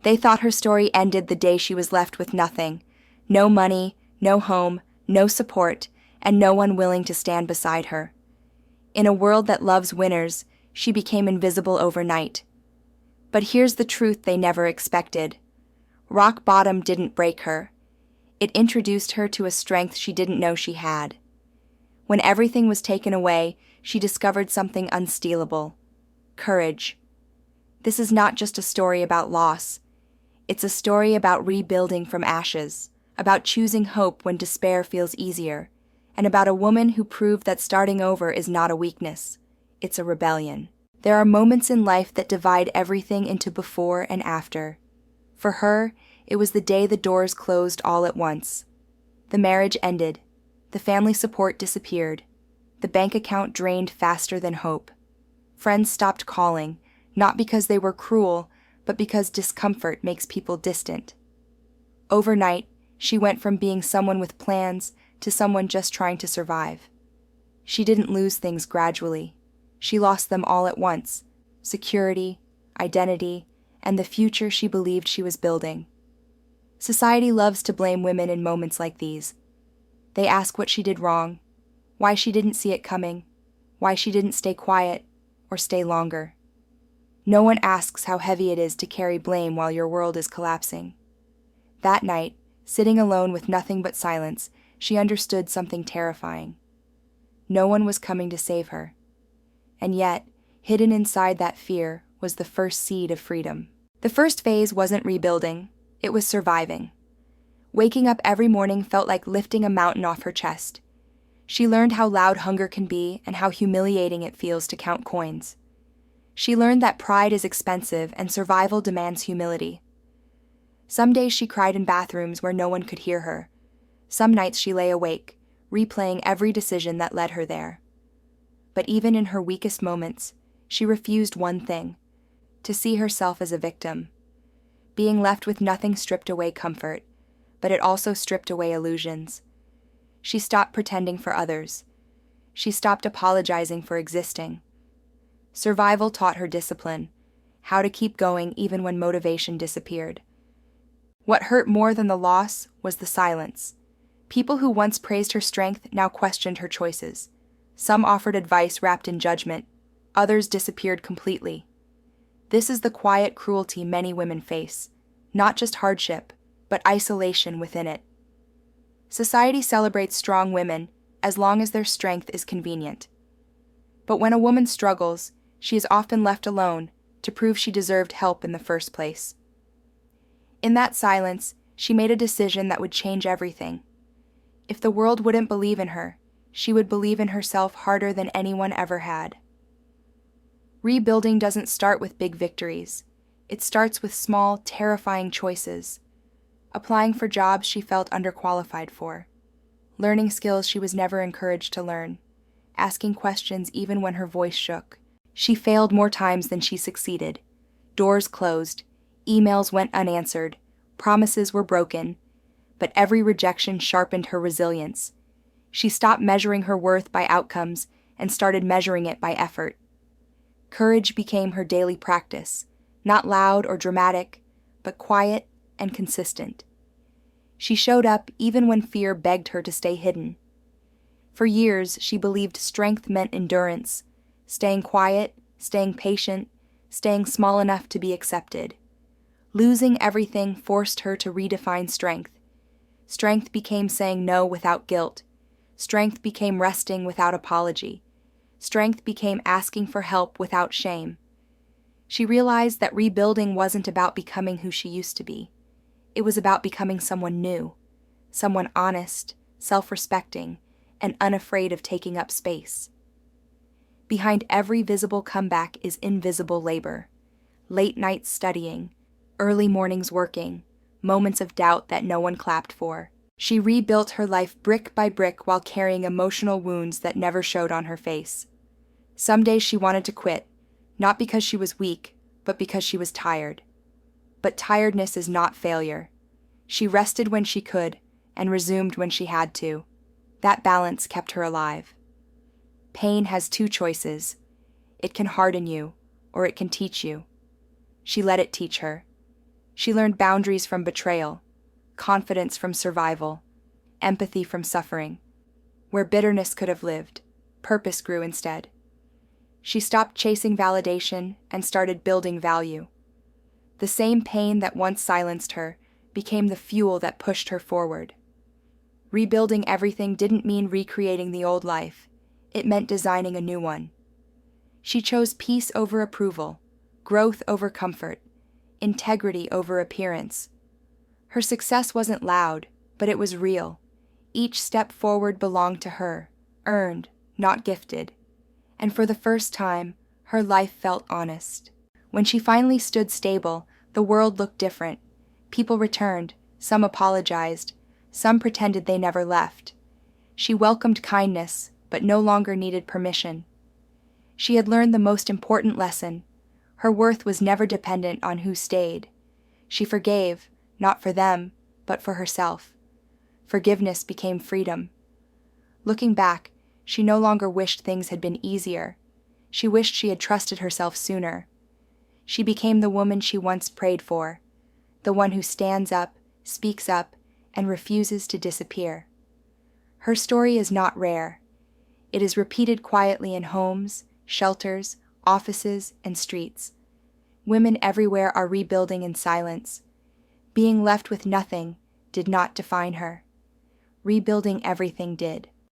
They thought her story ended the day she was left with nothing. No money, no home, no support, and no one willing to stand beside her. In a world that loves winners, she became invisible overnight. But here's the truth they never expected. Rock bottom didn't break her. It introduced her to a strength she didn't know she had. When everything was taken away, she discovered something unstealable: courage. This is not just a story about loss. It's a story about rebuilding from ashes, about choosing hope when despair feels easier, and about a woman who proved that starting over is not a weakness, it's a rebellion. There are moments in life that divide everything into before and after. For her, it was the day the doors closed all at once. The marriage ended. The family support disappeared. The bank account drained faster than hope. Friends stopped calling, not because they were cruel, but because discomfort makes people distant. Overnight, she went from being someone with plans to someone just trying to survive. She didn't lose things gradually. She lost them all at once: security, identity, and the future she believed she was building. Society loves to blame women in moments like these. They ask what she did wrong, why she didn't see it coming, why she didn't stay quiet or stay longer. No one asks how heavy it is to carry blame while your world is collapsing. That night, sitting alone with nothing but silence, she understood something terrifying. No one was coming to save her. And yet, hidden inside that fear was the first seed of freedom. The first phase wasn't rebuilding, it was surviving. Waking up every morning felt like lifting a mountain off her chest. She learned how loud hunger can be and how humiliating it feels to count coins. She learned that pride is expensive and survival demands humility. Some days she cried in bathrooms where no one could hear her. Some nights she lay awake, replaying every decision that led her there. But even in her weakest moments, she refused one thing: to see herself as a victim. Being left with nothing stripped away comfort, but it also stripped away illusions. She stopped pretending for others. She stopped apologizing for existing. Survival taught her discipline, how to keep going even when motivation disappeared. What hurt more than the loss was the silence. People who once praised her strength now questioned her choices. Some offered advice wrapped in judgment, others disappeared completely. This is the quiet cruelty many women face, not just hardship, but isolation within it. Society celebrates strong women as long as their strength is convenient. But when a woman struggles, she is often left alone to prove she deserved help in the first place. In that silence, she made a decision that would change everything. If the world wouldn't believe in her, she would believe in herself harder than anyone ever had. Rebuilding doesn't start with big victories. It starts with small, terrifying choices. Applying for jobs she felt underqualified for. Learning skills she was never encouraged to learn. Asking questions even when her voice shook. She failed more times than she succeeded. Doors closed. Emails went unanswered. Promises were broken. But every rejection sharpened her resilience. She stopped measuring her worth by outcomes and started measuring it by effort. Courage became her daily practice, not loud or dramatic, but quiet and consistent. She showed up even when fear begged her to stay hidden. For years, she believed strength meant endurance, staying quiet, staying patient, staying small enough to be accepted. Losing everything forced her to redefine strength. Strength became saying no without guilt. Strength became resting without apology. Strength became asking for help without shame. She realized that rebuilding wasn't about becoming who she used to be. It was about becoming someone new, someone honest, self-respecting, and unafraid of taking up space. Behind every visible comeback is invisible labor. Late nights studying, early mornings working, moments of doubt that no one clapped for. She rebuilt her life brick by brick while carrying emotional wounds that never showed on her face. Some days she wanted to quit, not because she was weak, but because she was tired. But tiredness is not failure. She rested when she could, and resumed when she had to. That balance kept her alive. Pain has two choices. It can harden you, or it can teach you. She let it teach her. She learned boundaries from betrayal, confidence from survival, empathy from suffering. Where bitterness could have lived, purpose grew instead. She stopped chasing validation and started building value. The same pain that once silenced her became the fuel that pushed her forward. Rebuilding everything didn't mean recreating the old life. It meant designing a new one. She chose peace over approval, growth over comfort, integrity over appearance. Her success wasn't loud, but it was real. Each step forward belonged to her, earned, not gifted. And for the first time, her life felt honest. When she finally stood stable, the world looked different. People returned, some apologized, some pretended they never left. She welcomed kindness, but no longer needed permission. She had learned the most important lesson. Her worth was never dependent on who stayed. She forgave, not for them, but for herself. Forgiveness became freedom. Looking back, she no longer wished things had been easier. She wished she had trusted herself sooner. She became the woman she once prayed for, the one who stands up, speaks up, and refuses to disappear. Her story is not rare. It is repeated quietly in homes, shelters, offices, and streets. Women everywhere are rebuilding in silence. Being left with nothing did not define her. Rebuilding everything did.